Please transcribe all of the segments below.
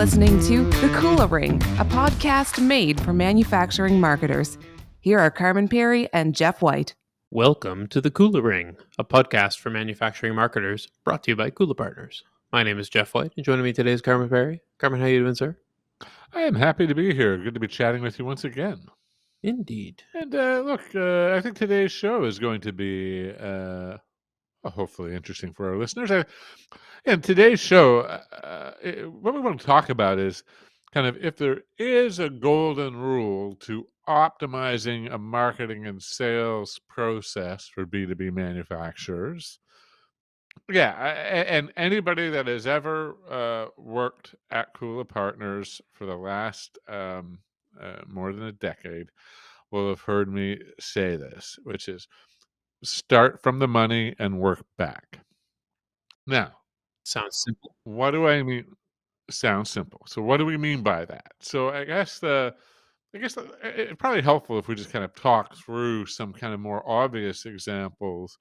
listening to The Kula Ring, a podcast made for manufacturing marketers. Here are Carman Perry and Jeff White. Welcome to The Kula Ring, a podcast for manufacturing marketers brought to you by Kula Partners. My name is Jeff White, and joining me today is Carman Perry. Carman, how are you doing, sir? I am happy to be here. Good to be chatting with you once again. Indeed. And I think today's show is going to be hopefully interesting for our listeners. And today's show, what we want to talk about is kind of if there is a golden rule to optimizing a marketing and sales process for B2B manufacturers. Yeah, and anybody that has ever worked at Kula Partners for the last more than a decade will have heard me say this, which is start from the money and work back. Now, Sounds simple. what do I mean? Sounds simple. So what do we mean by that? So I guess it's probably helpful if we just kind of talk through some kind of more obvious examples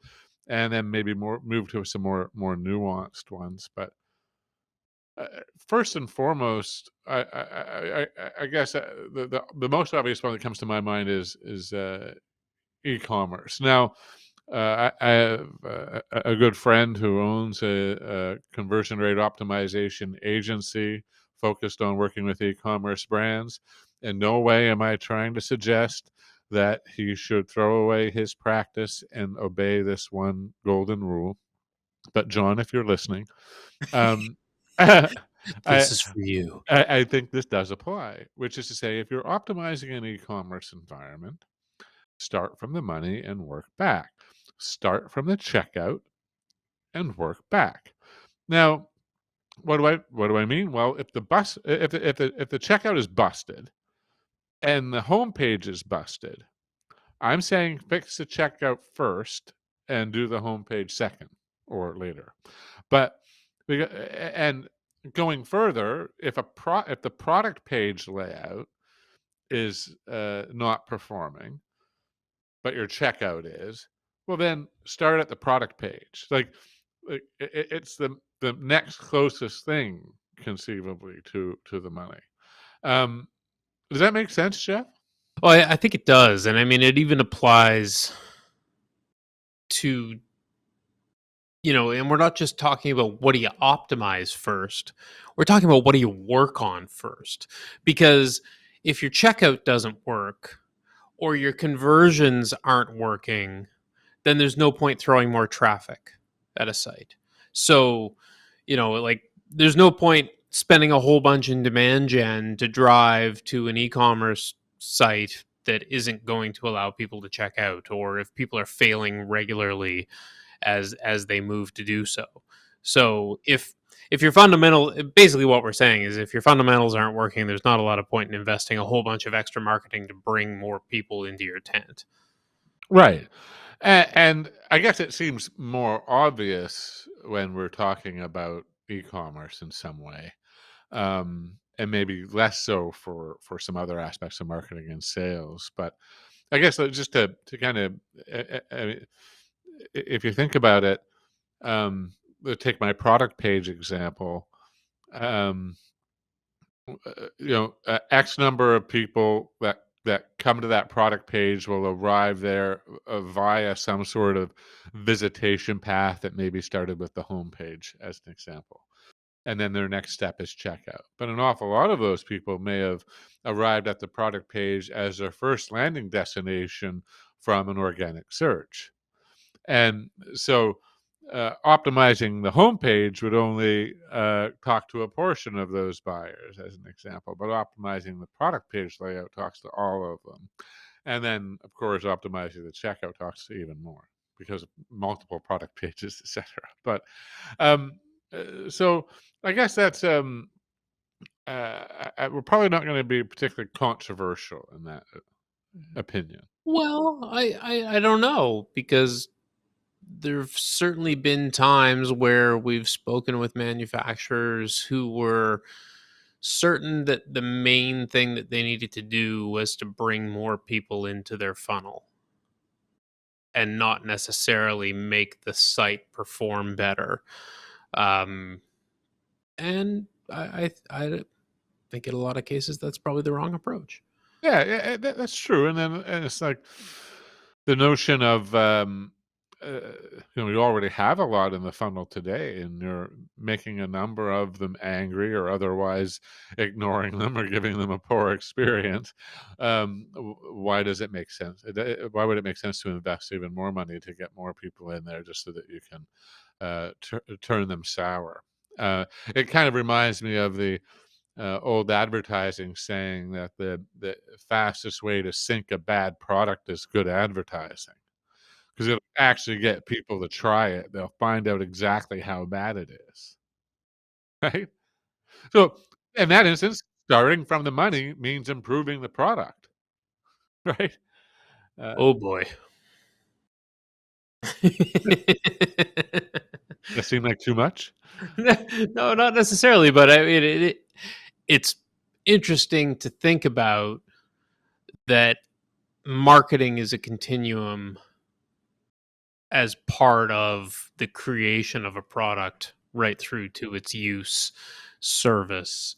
and then maybe move to some more nuanced ones. But first and foremost, I guess the most obvious one that comes to my mind is e-commerce. Now, I have a good friend who owns a conversion rate optimization agency focused on working with e-commerce brands. In no way am I trying to suggest that he should throw away his practice and obey this one golden rule. But John, if you're listening, This is for you. I think this does apply, which is to say, if you're optimizing an e-commerce environment, start from the money and work back. Start from the checkout and work back. Now, what do I mean? Well, if the checkout is busted and the homepage is busted, I'm saying fix the checkout first and do the homepage second or later. But and going further, if the product page layout is not performing, but your checkout is, well, then start at the product page. Like it's the next closest thing conceivably to the money. Does that make sense, Jeff? Well, I think it does. And I mean, it even applies to, and we're not just talking about what do you optimize first. We're talking about what do you work on first. Because if your checkout doesn't work or your conversions aren't working, then there's no point throwing more traffic at a site. So, there's no point spending a whole bunch in demand gen to drive to an e-commerce site that isn't going to allow people to check out, or if people are failing regularly as they move to do so. So if your basically what we're saying is if your fundamentals aren't working, there's not a lot of point in investing a whole bunch of extra marketing to bring more people into your tent. Right. And I guess it seems more obvious when we're talking about e-commerce in some way, and maybe less so for some other aspects of marketing and sales. But I guess just to kind of, if you think about it, take my product page example. X number of people that come to that product page will arrive there via some sort of visitation path that maybe started with the home page, as an example. And then their next step is checkout. But an awful lot of those people may have arrived at the product page as their first landing destination from an organic search. And so optimizing the homepage would only talk to a portion of those buyers, as an example, but optimizing the product page layout talks to all of them. And then, of course, optimizing the checkout talks to even more because of multiple product pages, etc. But so I guess that's we're probably not going to be particularly controversial in that opinion. Well, I don't know, because there've certainly been times where we've spoken with manufacturers who were certain that the main thing that they needed to do was to bring more people into their funnel and not necessarily make the site perform better. And think in a lot of cases that's probably the wrong approach. Yeah, yeah, that's true, and it's like the notion of, you already have a lot in the funnel today, and you're making a number of them angry or otherwise ignoring them or giving them a poor experience. Why does it make sense? Why would it make sense to invest even more money to get more people in there just so that you can turn them sour? It kind of reminds me of the old advertising saying that the fastest way to sink a bad product is good advertising, because it'll actually get people to try it. They'll find out exactly how bad it is, right? So in that instance, starting from the money means improving the product, right? Uh, Oh boy. that seem like too much? No, not necessarily, but I mean, it's interesting to think about that marketing is a continuum as part of the creation of a product right through to its use, service,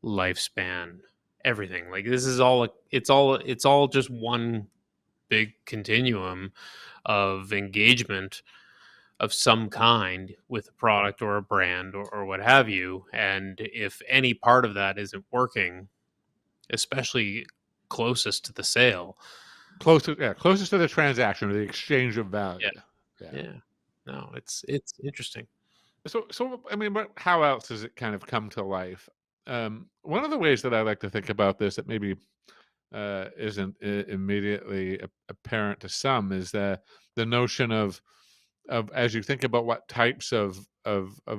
lifespan, everything. Like this is all it's all just one big continuum of engagement of some kind with a product or a brand or what have you. And if any part of that isn't working, especially closest to the sale, Closest to the transaction or the exchange of yeah, value. Yeah. yeah, no, it's interesting. So I mean, but how else does it kind of come to life? One of the ways that I like to think about this that maybe isn't immediately apparent to some is the notion of as you think about what types of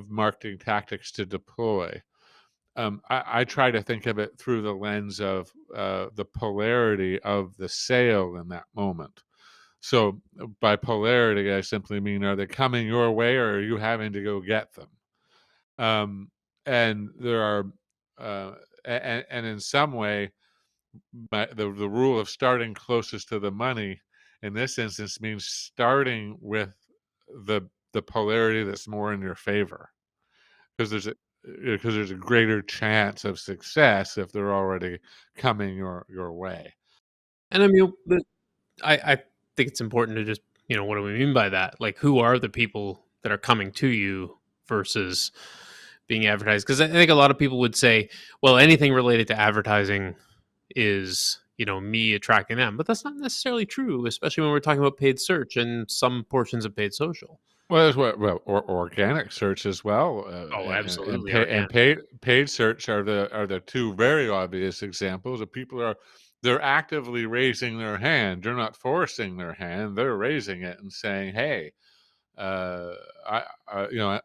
marketing tactics to deploy. I try to think of it through the lens of the polarity of the sale in that moment. So by polarity, I simply mean, are they coming your way or are you having to go get them? Um, and there are, and in some way, the rule of starting closest to the money in this instance means starting with the polarity that's more in your favor, because there's a greater chance of success if they're already coming your way. And I mean, I think it's important to just what do we mean by that? Like, who are the people that are coming to you versus being advertised? Because I think a lot of people would say, well, anything related to advertising is me attracting them, but that's not necessarily true, especially when we're talking about paid search and some portions of paid social. Well, that's what or organic search as well, Oh, and absolutely, and organic. paid search are the two very obvious examples of people they're actively raising their hand. They're not forcing their hand; they're raising it and saying, "Hey, uh,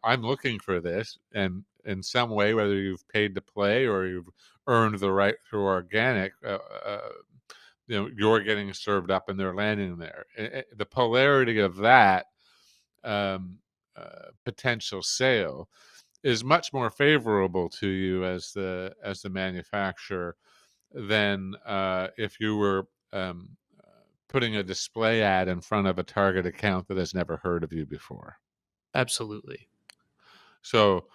I'm looking for this," and in some way, whether you've paid to play or you've earned the right through organic, you're getting served up and they're landing there. The polarity of that um, potential sale is much more favorable to you as the manufacturer than if you were putting a display ad in front of a target account that has never heard of you before. Absolutely. So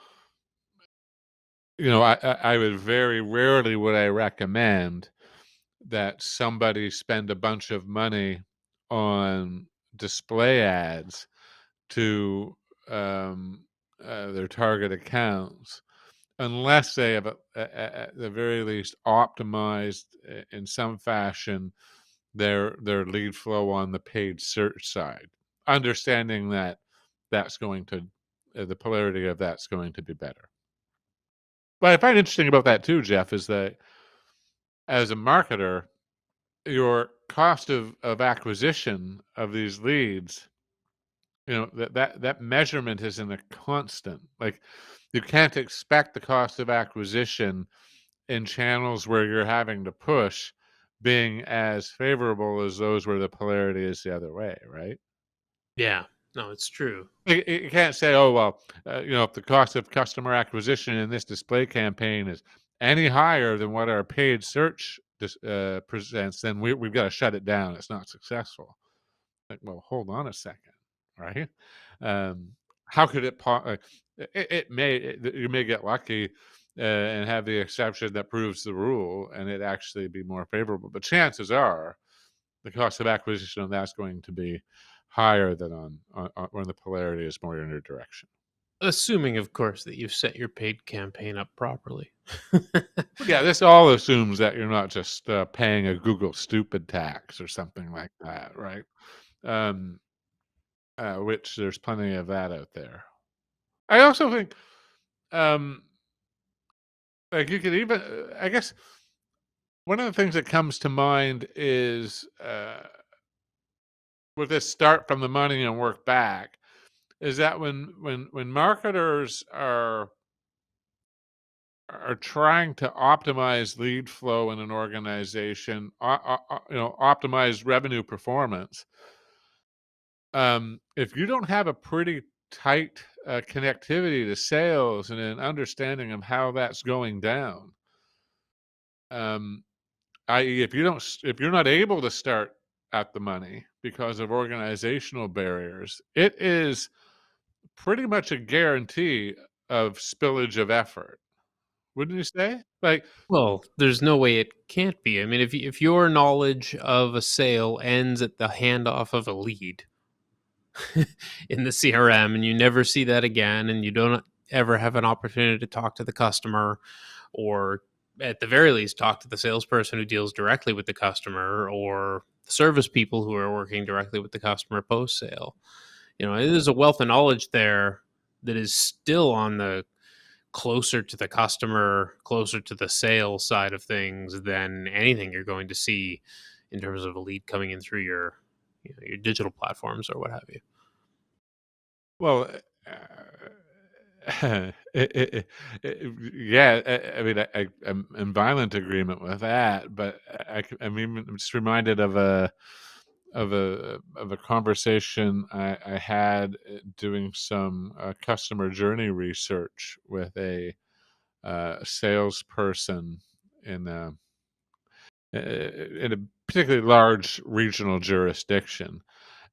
I would very rarely would I recommend that somebody spend a bunch of money on display ads to um, their target accounts unless they have at the very least optimized in some fashion their lead flow on the paid search side, understanding that that's going to the polarity of that's going to be better. What I find interesting about that too, Jeff, is that as a marketer, your cost of acquisition of these leads, that measurement isn't a constant. Like you can't expect the cost of acquisition in channels where you're having to push being as favorable as those where the polarity is the other way, right? Yeah. No, it's true. You can't say, oh, well, if the cost of customer acquisition in this display campaign is any higher than what our paid search presents, then we've got to shut it down. It's not successful. Like, well, hold on a second, right? Um, how could it, you may get lucky and have the exception that proves the rule, and it actually be more favorable. But chances are the cost of acquisition on that's going to be higher than on when the polarity is more in your direction. Assuming, of course, that you've set your paid campaign up properly. Yeah, this all assumes that you're not just paying a Google stupid tax or something like that, right? Um, which there's plenty of that out there. I also think, um, like you could even, I guess, one of the things that comes to mind is with this start from the money and work back, is that when marketers are trying to optimize lead flow in an organization, optimize revenue performance. If you don't have a pretty tight connectivity to sales and an understanding of how that's going down, um, i.e., if you're not able to start at the money because of organizational barriers, it is pretty much a guarantee of spillage of effort. Wouldn't you say? Like, Well, there's no way it can't be. I mean, if your knowledge of a sale ends at the handoff of a lead in the CRM and you never see that again and you don't ever have an opportunity to talk to the customer, or at the very least talk to the salesperson who deals directly with the customer, or the service people who are working directly with the customer post sale, there's a wealth of knowledge there that is still on the closer to the customer, closer to the sales side of things than anything you're going to see in terms of a lead coming in through your digital platforms or what have you. well, yeah, I mean, I'm in violent agreement with that, but I mean, I'm just reminded of a conversation I had doing some customer journey research with a salesperson in a in a particularly large regional jurisdiction,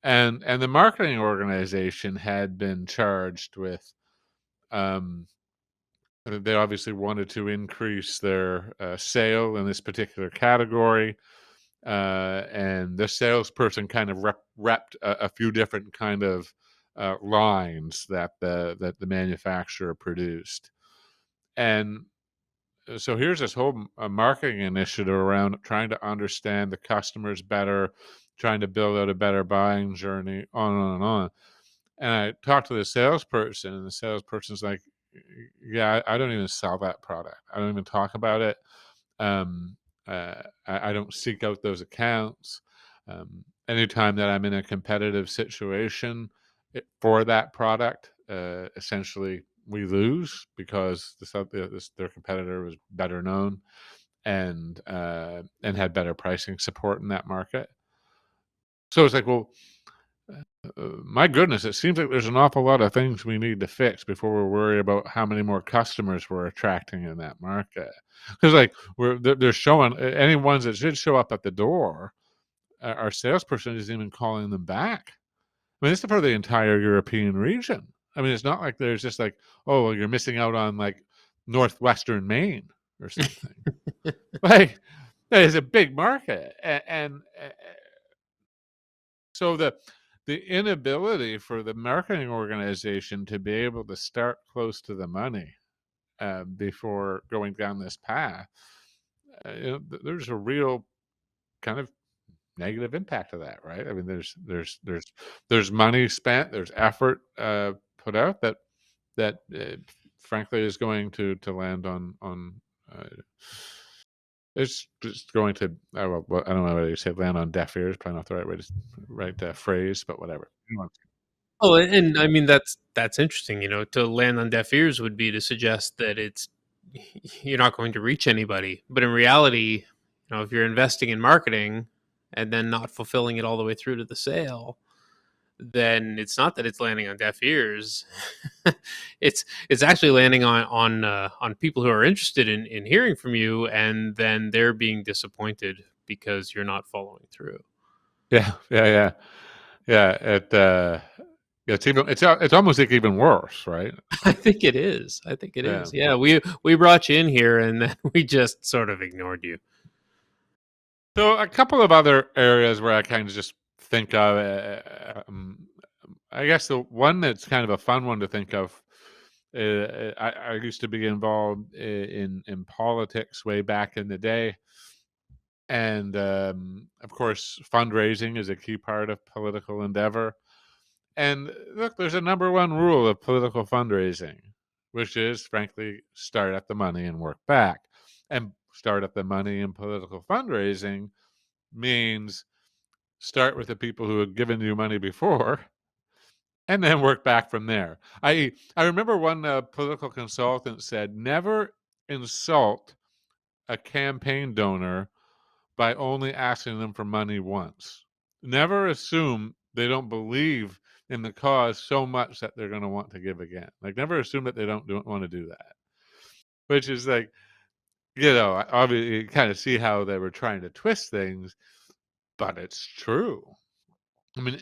and the marketing organization had been charged with. Um, they obviously wanted to increase their sale in this particular category, and the salesperson kind of repped a few different kind of lines that the manufacturer produced, and so here's this whole marketing initiative around trying to understand the customers better, trying to build out a better buying journey, on and on and on. And I talked to the salesperson, and the salesperson's like, "Yeah, I don't even sell that product. I don't even talk about it. Um, I don't seek out those accounts. Anytime that I'm in a competitive situation for that product, essentially we lose because their competitor was better known and had better pricing support in that market. So it's like, well, my goodness, it seems like there's an awful lot of things we need to fix before we worry about how many more customers we're attracting in that market. Because like they're showing any ones that should show up at the door, our salesperson isn't even calling them back. I mean, this is for the entire European region. I mean, it's not like there's just like, oh, well, you're missing out on like northwestern Maine or something. Like, that is a big market, and so the inability for the marketing organization to be able to start close to the money before going down this path, there's a real kind of negative impact of that, right? I mean, there's money spent, there's effort put out that frankly is going to land on. It's just going to. Well, I don't know whether you say land on deaf ears. Probably not the right way to phrase, but whatever. Oh, and I mean that's interesting. To land on deaf ears would be to suggest that it's you're not going to reach anybody. But in reality, if you're investing in marketing and then not fulfilling it all the way through to the sale, then it's not that it's landing on deaf ears. it's actually landing on people who are interested in hearing from you, and then they're being disappointed because you're not following through. Yeah, yeah, yeah, yeah. Yeah, it's almost like even worse, right? I think it is. I think it Yeah. is. Yeah, we brought you in here and then we just sort of ignored you. So a couple of other areas where I kind of just think of, I guess the one that's kind of a fun one to think of. I used to be involved in politics way back in the day, and of course, fundraising is a key part of political endeavor. And look, there's a number one rule of political fundraising, which is, frankly, start at the money and work back. And start at the money in political fundraising means start with the people who have given you money before and then work back from there. I remember one political consultant said, never insult a campaign donor by only asking them for money once. Never assume they don't believe in the cause so much that they're going to want to give again. Like, never assume that they don't want to do that. Which is like, obviously, you kind of see how they were trying to twist things, but it's true. I mean,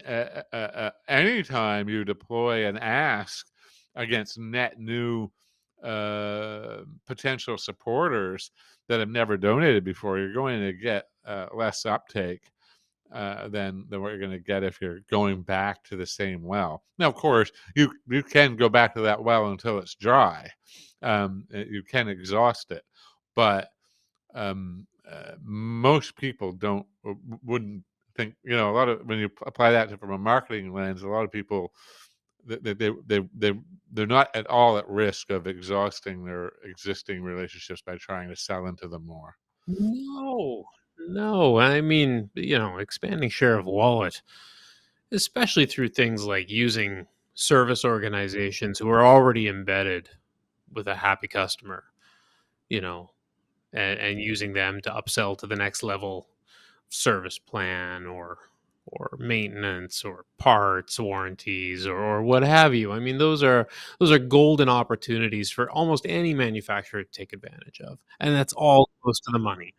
anytime you deploy an ask against net new potential supporters that have never donated before, you're going to get less uptake than what you're going to get if you're going back to the same well. Now, of course, you can go back to that well until it's dry. You can exhaust it, but most people wouldn't think, a lot of, when you apply that from a marketing lens, a lot of people, they're not at all at risk of exhausting their existing relationships by trying to sell into them more. No, no. I mean, expanding share of wallet, especially through things like using service organizations who are already embedded with a happy customer, you know, and using them to upsell to the next level service plan or maintenance or parts warranties or what have you. I mean, those are golden opportunities for almost any manufacturer to take advantage of, and that's all close to the money.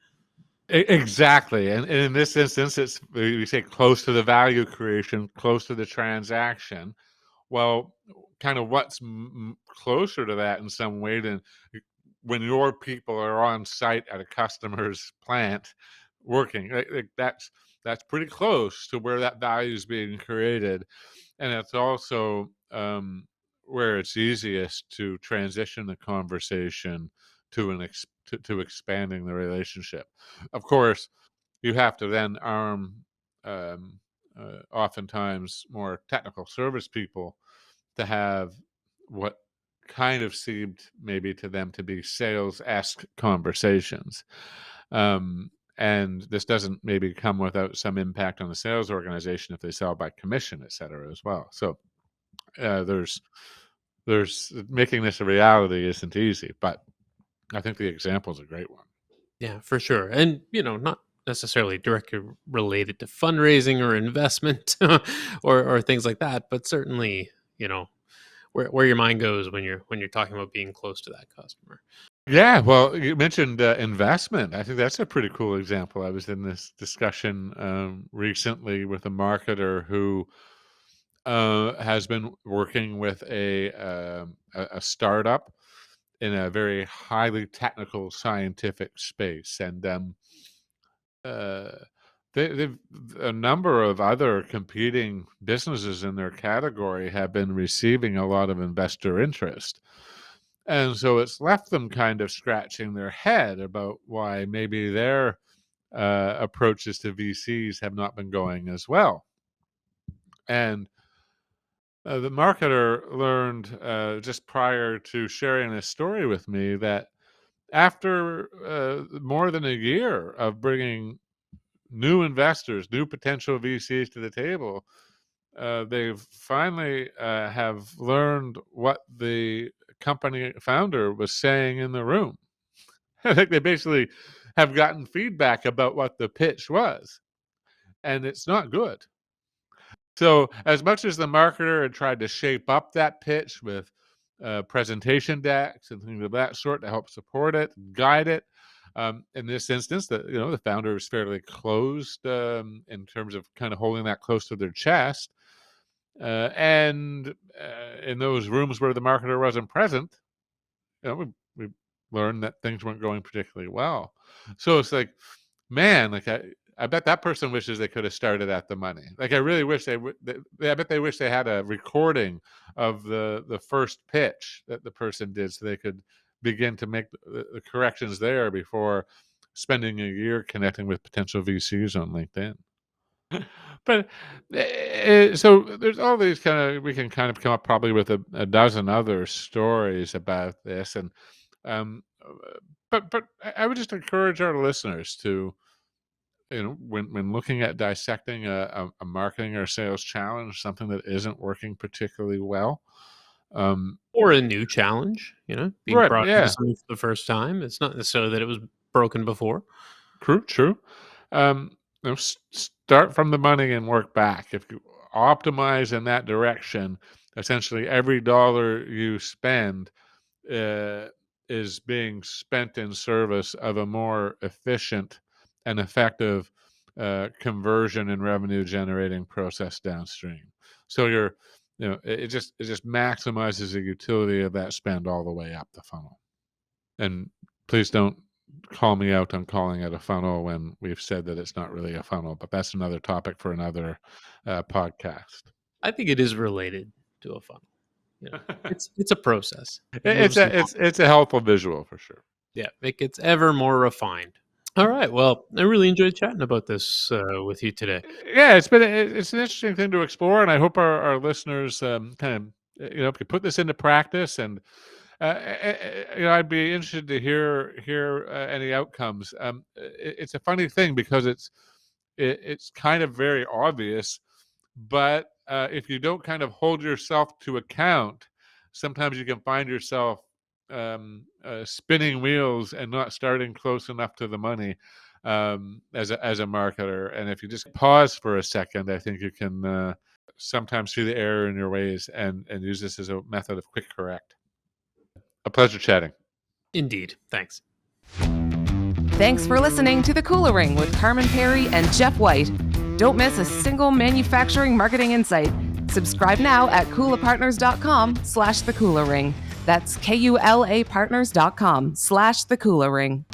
Exactly, and in this instance, it's, we say, close to the value creation, close to the transaction. Well, kind of what's closer to that in some way than when your people are on site at a customer's plant working. That's pretty close to where that value is being created, and it's also where it's easiest to transition the conversation to to expanding the relationship. Of course, you have to then arm oftentimes more technical service people to have what kind of seemed maybe to them to be sales-esque conversations. Um, and this doesn't maybe come without some impact on the sales organization if they sell by commission, et cetera, as well. So there's making this a reality isn't easy, but I think the example is a great one. Yeah, for sure. And, not necessarily directly related to fundraising or investment or things like that, but certainly, where your mind goes when you're talking about being close to that customer. Yeah, well, you mentioned investment. I think that's a pretty cool example. I was in this discussion recently with a marketer who has been working with a startup in a very highly technical scientific space, and uh, they've a number of other competing businesses in their category have been receiving a lot of investor interest. And so it's left them kind of scratching their head about why maybe their approaches to VCs have not been going as well. And the marketer learned just prior to sharing this story with me that after more than a year of bringing new investors, new potential VCs to the table, they've finally have learned what the company founder was saying in the room. I think they basically have gotten feedback about what the pitch was, and it's not good. So, as much as the marketer had tried to shape up that pitch with presentation decks and things of that sort to help support it, guide it, in this instance, the founder is fairly closed in terms of kind of holding that close to their chest. And in those rooms where the marketer wasn't present, we learned that things weren't going particularly well. So it's like, man, like I bet that person wishes they could have started at the money. Like I really wish I bet they wish they had a recording of the first pitch that the person did, so they could begin to make the corrections there before spending a year connecting with potential VCs on LinkedIn. But so there's all these we can kind of come up probably with a dozen other stories about this, and but I would just encourage our listeners to, when looking at dissecting a marketing or sales challenge, something that isn't working particularly well, or a new challenge, being right, brought into yeah, something for the first time. It's not necessarily that it was broken before. true. Start from the money and work back. If you optimize in that direction, essentially every dollar you spend is being spent in service of a more efficient and effective conversion and revenue generating process downstream. So it just maximizes the utility of that spend all the way up the funnel. And please don't call me out on calling it a funnel when we've said that it's not really a funnel, but that's another topic for another podcast. I think it is related to a funnel. It's a process. It's a helpful visual for sure. Yeah, it gets ever more refined. All right. Well, I really enjoyed chatting about this with you today. Yeah, it's an interesting thing to explore, and I hope our listeners can put this into practice. And I'd be interested to hear any outcomes. It's a funny thing because it's kind of very obvious, but if you don't kind of hold yourself to account, sometimes you can find yourself spinning wheels and not starting close enough to the money as a marketer. And if you just pause for a second, I think you can sometimes see the error in your ways and use this as a method of quick correct. A pleasure chatting. Indeed. Thanks. Thanks for listening to The Kula Ring with Carman Perry and Jeff White. Don't miss a single manufacturing marketing insight. Subscribe now at kulapartners.com/The Kula Ring. That's KULApartners.com/The Kula Ring.